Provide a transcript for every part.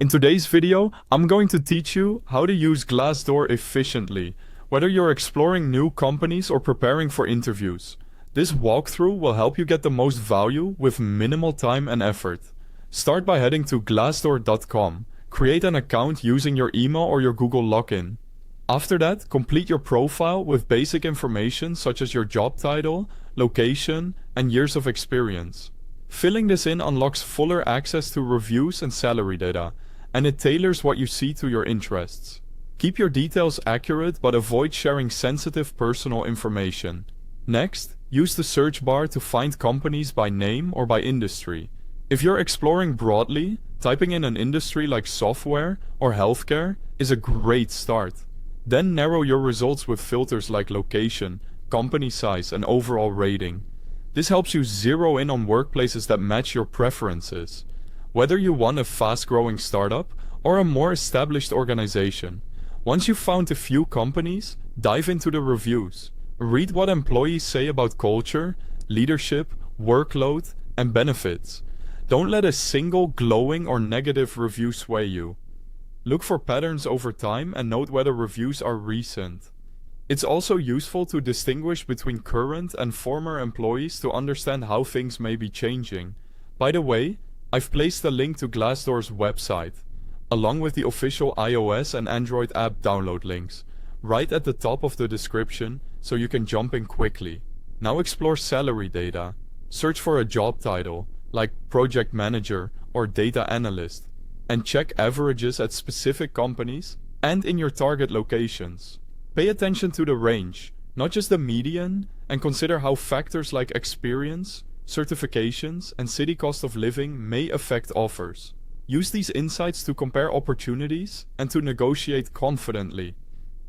In today's video, I'm going to teach you how to use Glassdoor efficiently, whether you're exploring new companies or preparing for interviews. This walkthrough will help you get the most value with minimal time and effort. Start by heading to glassdoor.com. Create an account using your email or your Google login. After that, complete your profile with basic information such as your job title, location, and years of experience. Filling this in unlocks fuller access to reviews and salary data, and it tailors what you see to your interests. Keep your details accurate but avoid sharing sensitive personal information. Next, use the search bar to find companies by name or by industry. If you're exploring broadly, typing in an industry like software or healthcare is a great start. Then narrow your results with filters like location, company size, and overall rating. This helps you zero in on workplaces that match your preferences. Whether you want a fast-growing startup or a more established organization. Once you've found a few companies, dive into the reviews. Read what employees say about culture, leadership, workload, and benefits. Don't let a single glowing or negative review sway you. Look for patterns over time and note whether reviews are recent. It's also useful to distinguish between current and former employees to understand how things may be changing. By the way, I've placed a link to Glassdoor's website, along with the official iOS and Android app download links, right at the top of the description so you can jump in quickly. Now explore salary data. Search for a job title, like project manager or data analyst, and check averages at specific companies and in your target locations. Pay attention to the range, not just the median, and consider how factors like experience, certifications, and city cost of living may affect offers. Use these insights to compare opportunities and to negotiate confidently.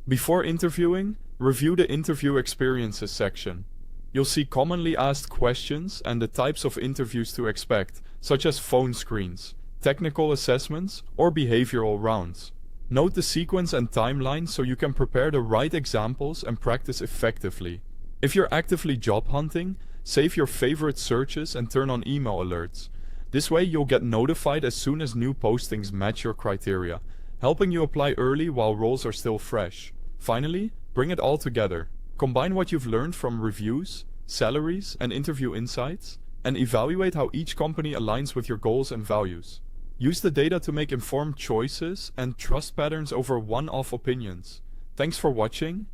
Before interviewing, review the interview experiences section. You'll see commonly asked questions and the types of interviews to expect, such as phone screens, technical assessments, or behavioral rounds. Note the sequence and timeline so you can prepare the right examples and practice effectively. If you're actively job hunting, save your favorite searches and turn on email alerts. This way you'll get notified as soon as new postings match your criteria, helping you apply early while roles are still fresh. Finally, bring it all together. Combine what you've learned from reviews, salaries, and interview insights, and evaluate how each company aligns with your goals and values. Use the data to make informed choices and trust patterns over one-off opinions. Thanks for watching,